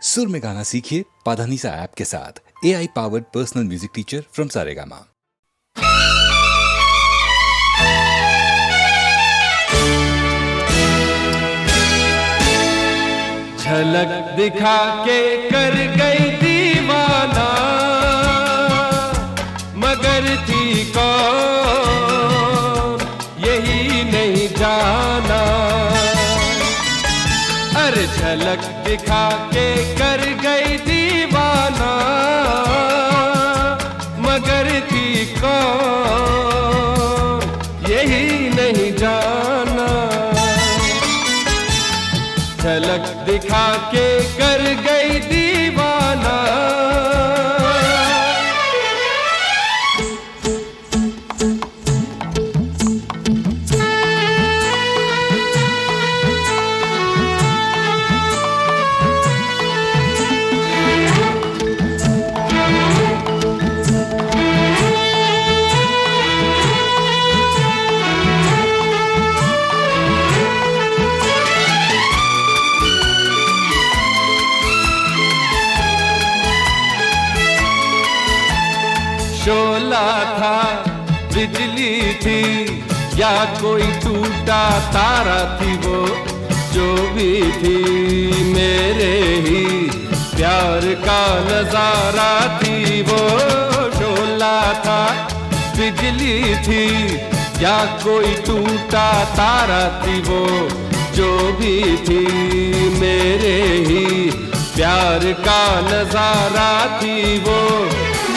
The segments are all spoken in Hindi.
सुर में गाना सीखिए पाधानीसा ऐप के साथ। AI powered personal music teacher from Saregama. झलक दिखा के कर गई दीवाना, मगर थी कौन यही नहीं जाना। अरे झलक दिखा के कर गई दीवाना, मगर थी कौन यही नहीं जाना। झलक दिखा के कर गई दीवाना। शोला था, बिजली थी, या कोई टूटा तारा थी, वो जो भी थी मेरे ही प्यार का नजारा थी। वो शोला था, बिजली थी, या कोई टूटा तारा थी, वो जो भी थी मेरे ही प्यार का नजारा थी। वो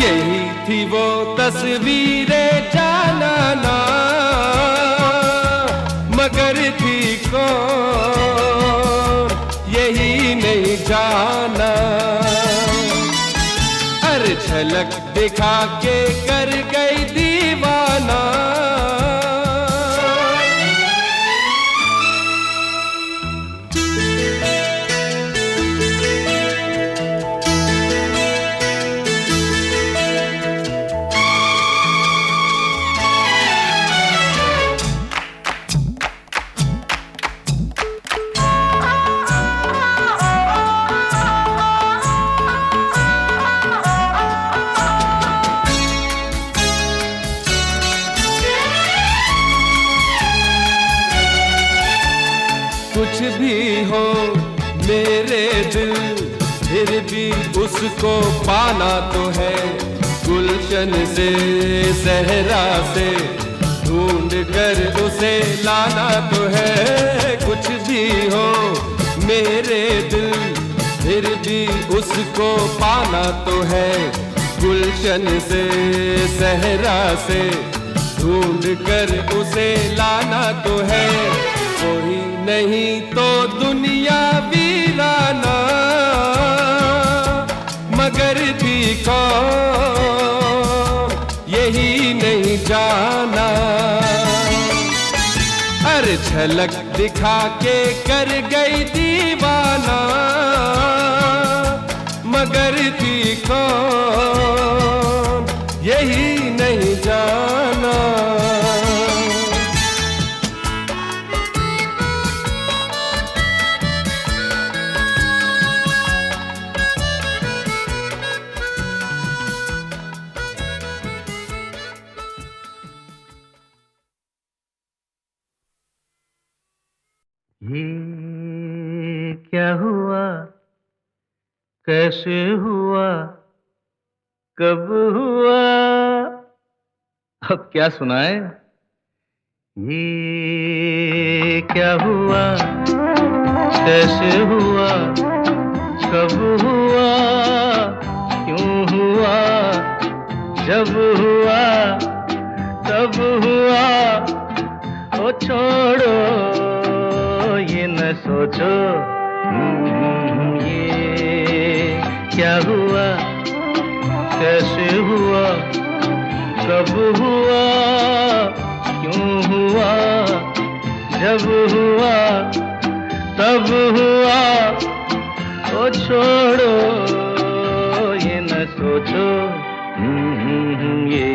यही थी वो तस्वीरें जाना, मगर थी कौन यही नहीं जाना। अरे झलक दिखा के कर गई दीवाना। कुछ भी हो मेरे दिल, फिर भी उसको पाना तो है। गुलशन से सहरा से ढूंढ कर उसे लाना तो है। कुछ भी हो मेरे दिल, फिर भी उसको पाना तो है। गुलशन से सहरा से ढूंढ कर उसे लाना तो है। कोई नहीं तो दुनिया वीराना, मगर थी कौन यही नहीं जाना। अरे झलक दिखा के कर गई दीवाना, मगर थी कौन यही नहीं जाना। ये क्या हुआ, कैसे हुआ, कब हुआ, अब क्या सुनाए। ये क्या हुआ, कैसे हुआ, कब हुआ, क्यों हुआ, जब हुआ, तब हुआ। ओ छोड़ो ये न सोचो, ये क्या हुआ, कैसे हुआ, कब हुआ, क्यों हुआ, जब हुआ, तब हुआ। ओ छोड़ो ये न सोचो, ये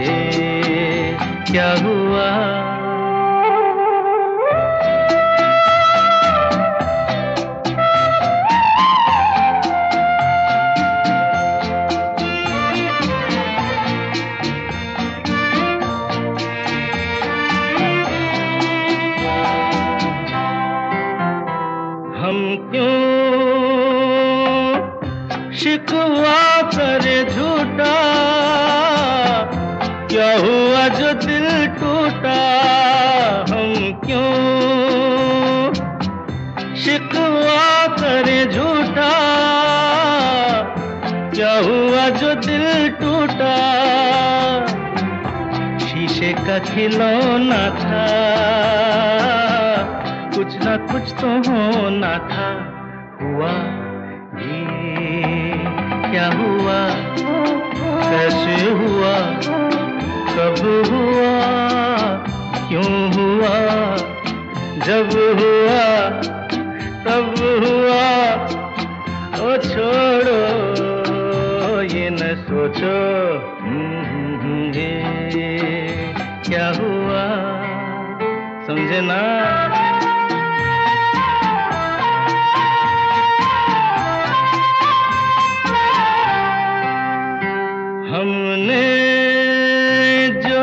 क्या हुआ। शिकवा करे झूठा, क्या हुआ जो दिल टूटा, हम क्यों शिकवा करे झूठा, क्या हुआ जो दिल टूटा। शीशे का खिलौना था, कुछ ना कुछ तो होना था। हुआ ये क्या हुआ, कैसे हुआ, कब हुआ, क्यों हुआ, जब हुआ तब हुआ। ओ छोड़ो ये न सोचो, ये क्या हुआ, समझे ना। हमने जो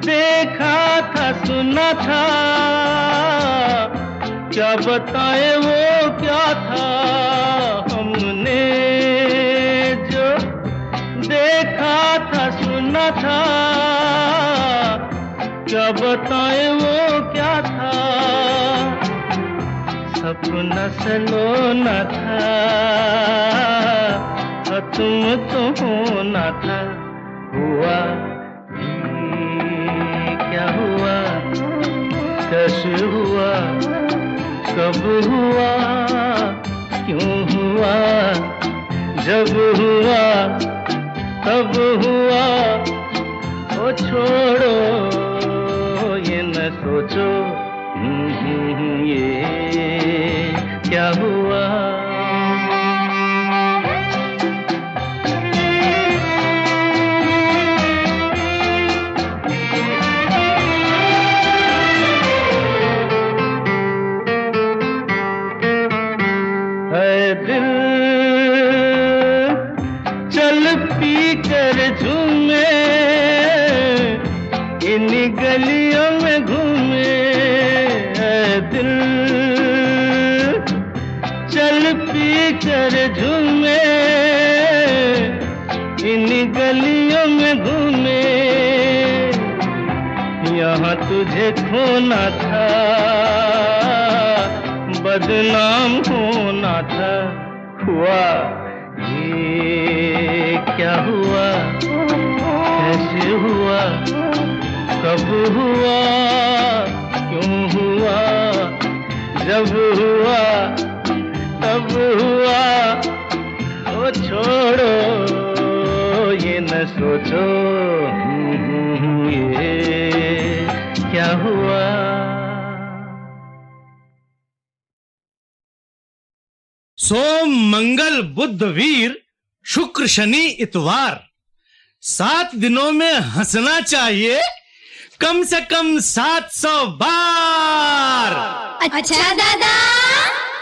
देखा था सुना था, क्या बताए वो क्या था। हमने जो देखा था सुना था, क्या बताए वो क्या था। सपना सलोना था, तुम तो होना था। हुआ ये क्या हुआ, कैसे हुआ, कब हुआ, क्यों हुआ, जब हुआ तब हुआ। ओ छोड़ो ये न सोचो, ये क्या हुआ। दिल चल पी कर झूमे, इन गलियों में घूमे। दिल चल पी कर झूमे, इन गलियों में घूमे। यहाँ तुझे खोना था, बदनाम होना था। हुआ ये क्या हुआ, कैसे हुआ, कब हुआ, क्यों हुआ, जब हुआ तब हुआ। ओ छोड़ो ये न सोचो, ये क्या हुआ। सोम मंगल बुध वीर शुक्र शनि इतवार, 7 दिनों में हंसना चाहिए कम से कम 700 बार। अच्छा दादा।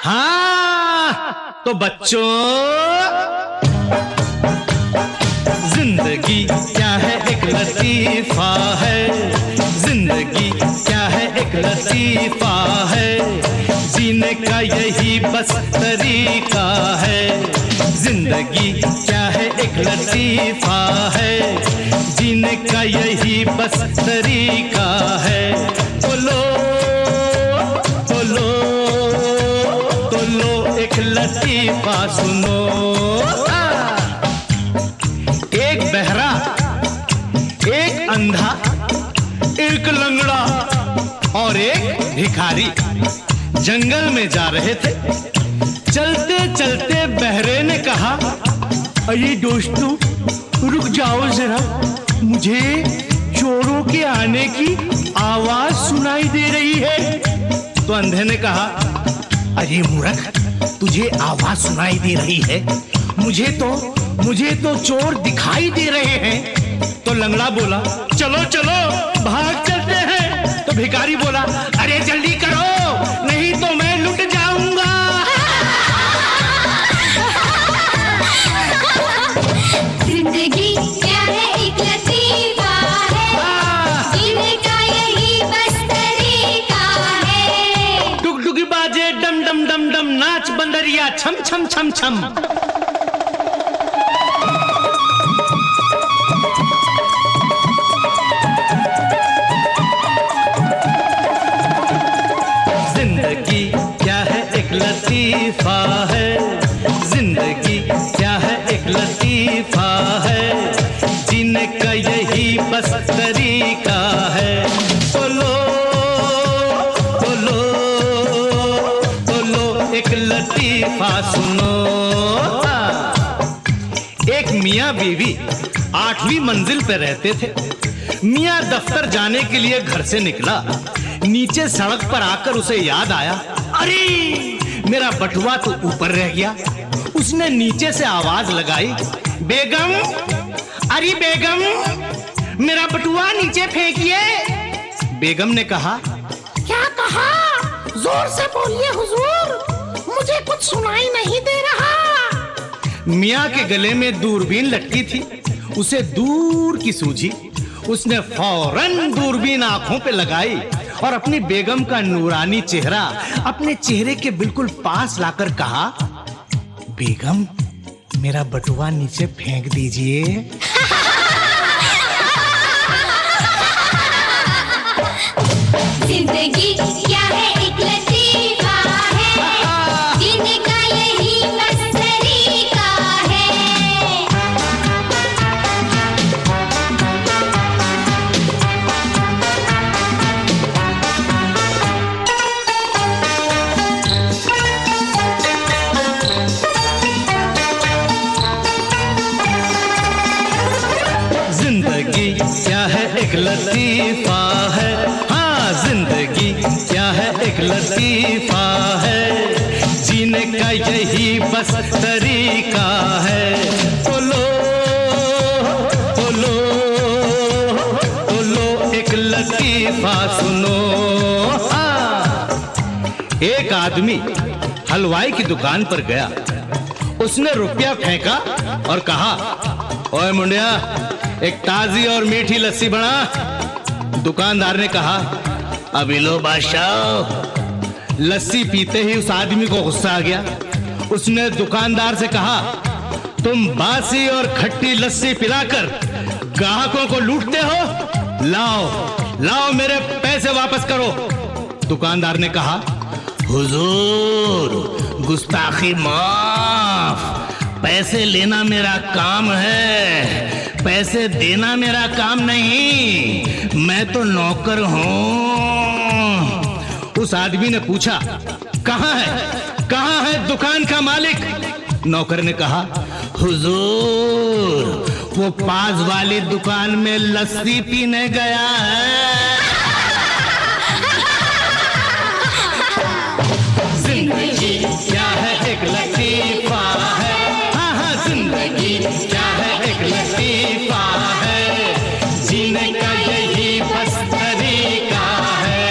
हाँ तो बच्चों, जिंदगी क्या है एक लतीफा है, जिंदगी क्या है एक लतीफा है, जीने का यही बस तरीका है। जिंदगी क्या है एक लतीफा है, जीने का यही बस तरीका है। तो लो तो लो तो लो एक लतीफा सुनो। एक बहरा, एक अंधा, एक लंगड़ा और एक भिखारी जंगल में जा रहे थे। चलते चलते बहरे ने कहा, अरे दोस्तों रुक जाओ जरा, मुझे चोरों के आने की आवाज सुनाई दे रही है। तो अंधे ने कहा, अरे मूर्ख, तुझे आवाज सुनाई दे रही है, मुझे तो चोर दिखाई दे रहे हैं। तो लंगड़ा बोला, चलो चलो भाग चलते हैं। तो भिखारी बोला, अरे जल्दी करो नहीं तो मैं लुट जाऊंगा। जिंदगी क्या है एक लतीफा है, जीने का यही बस तरीका है। डुगडुगी बाजे डम डम डम डम, नाच बंदरिया छम छम छम छम। लतीफा है, जिंदगी क्या है एक लतीफा है, जीने का यही बस तरीका है। बोलो बोलो बोलो एक लतीफा सुनो। एक मियाँ बीवी 8वीं मंजिल पे रहते थे। मियाँ दफ्तर जाने के लिए घर से निकला। नीचे सड़क पर आकर उसे याद आया, अरे मेरा बटुआ तो ऊपर रह गया। उसने नीचे से आवाज लगाई, बेगम, अरे बेगम, मेरा बटुआ नीचे फेंकिए। बेगम ने कहा, क्या कहा? जोर से बोलिए हुजूर, मुझे कुछ सुनाई नहीं दे रहा। मियाँ के गले में दूरबीन लटकी थी, उसे दूर की सूझी। उसने फौरन दूरबीन आंखों पे लगाई और अपनी बेगम का नूरानी चेहरा अपने चेहरे के बिल्कुल पास लाकर कहा, बेगम, मेरा बटुआ नीचे फेंक दीजिए। जिंदगी क्या है एक लतीफा है, जीने का यही बस तरीका है। जिंदगी क्या है एक लतीफा है, हाँ जिंदगी क्या है एक लतीफा है, जीने का यही बस तरीका है। बोलो बोलो बोलो एक लतीफा सुनो। हाँ। एक आदमी हलवाई की दुकान पर गया। उसने रुपया फेंका और कहा, ओए मुंडिया, एक ताजी और मीठी लस्सी बना। दुकानदार ने कहा, अभी लो बादशाह। लस्सी पीते ही उस आदमी को गुस्सा आ गया। उसने दुकानदार से कहा, तुम बासी और खट्टी लस्सी पिलाकर ग्राहकों को लूटते हो, लाओ लाओ मेरे पैसे वापस करो। दुकानदार ने कहा, हुजूर, गुस्ताखी माफ, पैसे लेना मेरा काम है, पैसे देना मेरा काम नहीं, मैं तो नौकर हूं। उस आदमी ने पूछा, कहां है दुकान का मालिक? नौकर ने कहा, हुजूर, वो पास वाली दुकान में लस्सी पीने गया है। जिंदगी क्या है एक लतीफा है, हाँ हाँ जिंदगी क्या है एक लतीफा है, जीने का यही बस तरीका है।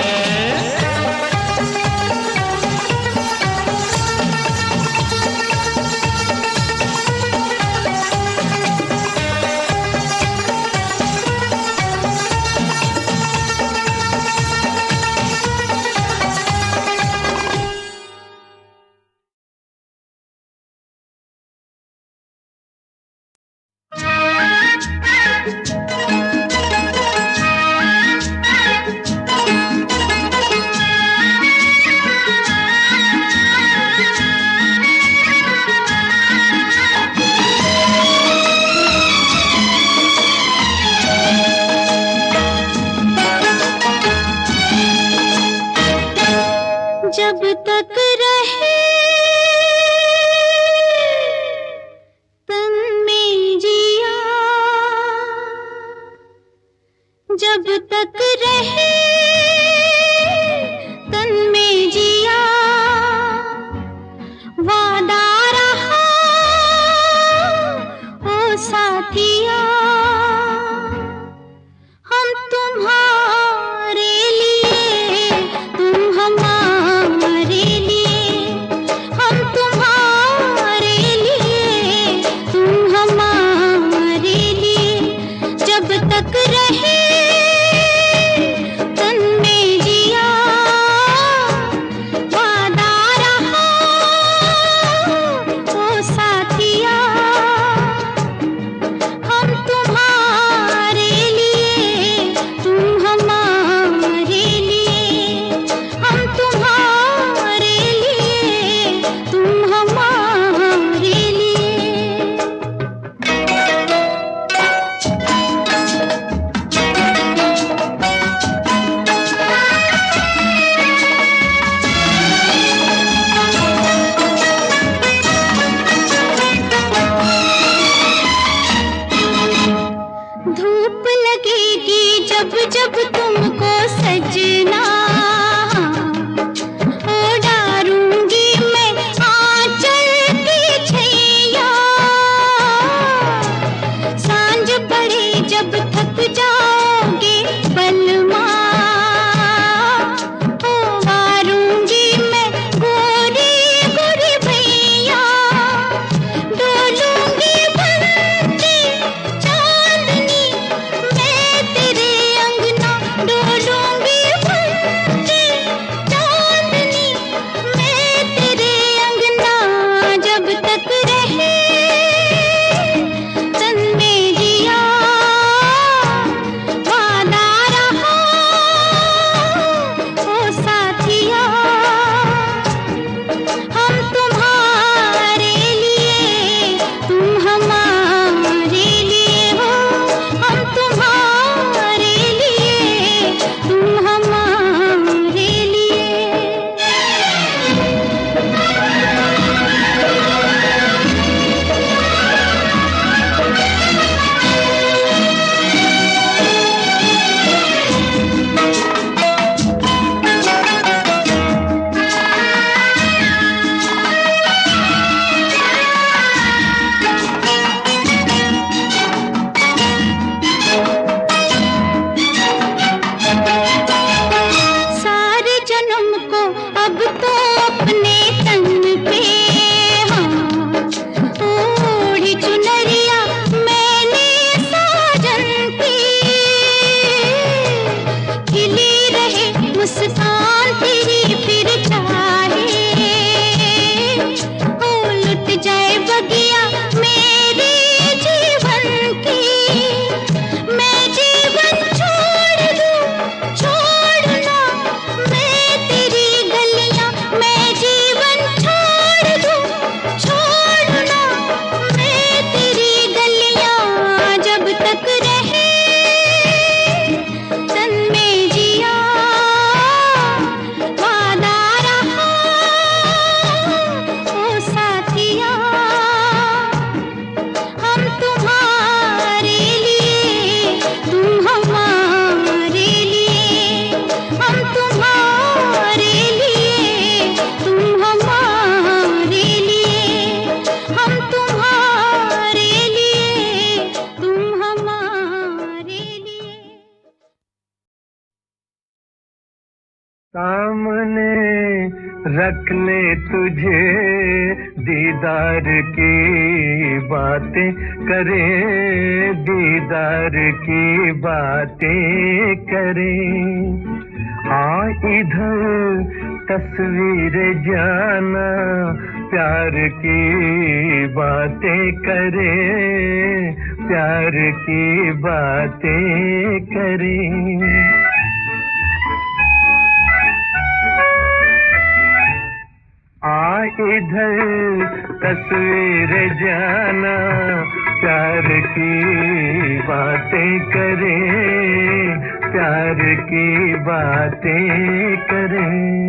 जब तक रहे तन में जिया, सामने रख ले तुझे दीदार की बातें करें, दीदार की बातें करें। आ इधर तस्वीर जाना, प्यार की बातें करें, प्यार की बातें करें। आ इधर तस्वीर जाना, प्यार की बातें करें, प्यार की बातें करें।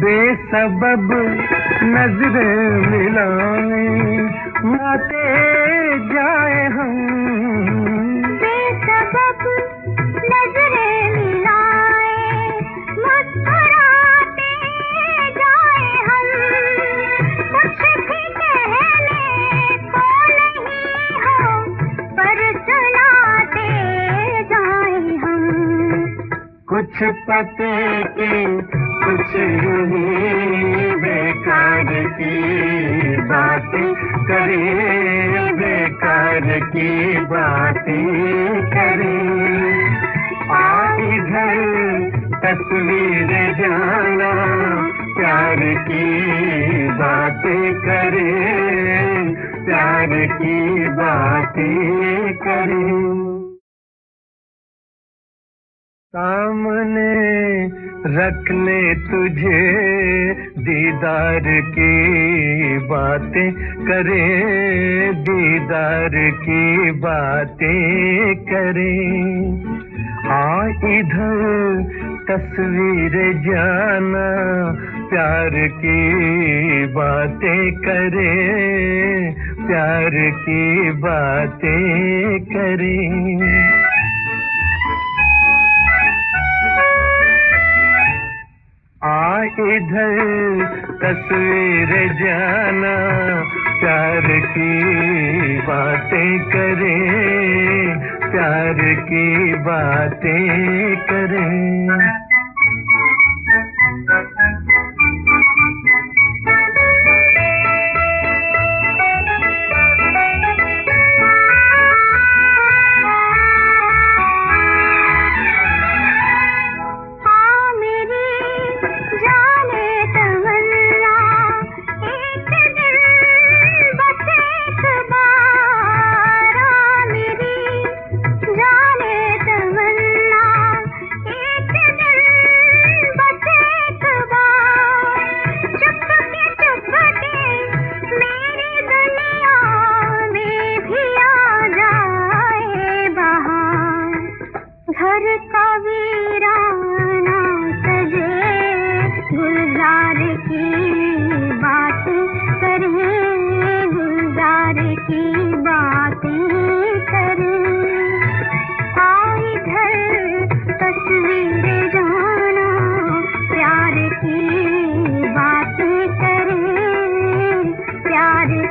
बेसबब नजरें मिलाएं, आते जाए हम। बेसबब नजरें मिलाएं, मुस्कुराते जाए हम। कुछ भी कहने को नहीं हो, पर सुनाते जाए हम। कुछ पते के कुछ नहीं, बेकार की बातें करें, बेकार की बातें करें। आ इधर तस्वीर जाना, प्यार की बातें करें, प्यार की बातें करें। सामने रख ले तुझे दीदार की बातें करें, दीदार की बातें करें। आ इधर तस्वीर जाना, प्यार की बातें करें, प्यार की बातें करें। आ इधर तस्वीर जाना, प्यार की बातें करें, प्यार की बातें करें।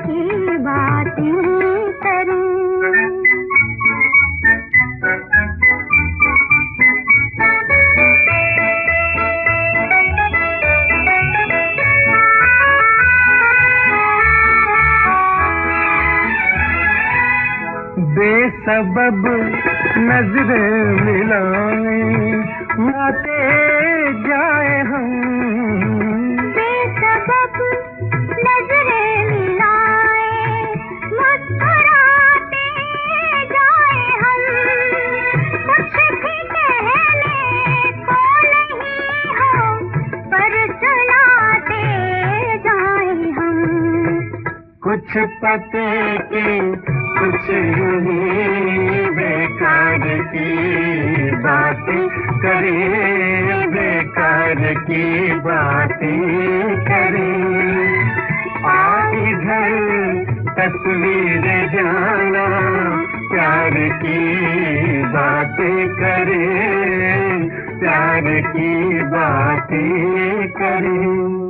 की बातें बेसबब नजरें मिलाएं, आते जाए हम। बेसबब नजरें मिलाएं, मुस्कुराते जाए हम। कुछ भी कहने को नहीं हो, पर सुनाते जाए हम। कुछ पते के कुछ यूं बेकार की बातें करें, बेकार की बातें करें। आई घर तस्वीर जाना, प्यार की बातें करें, प्यार की बातें करें।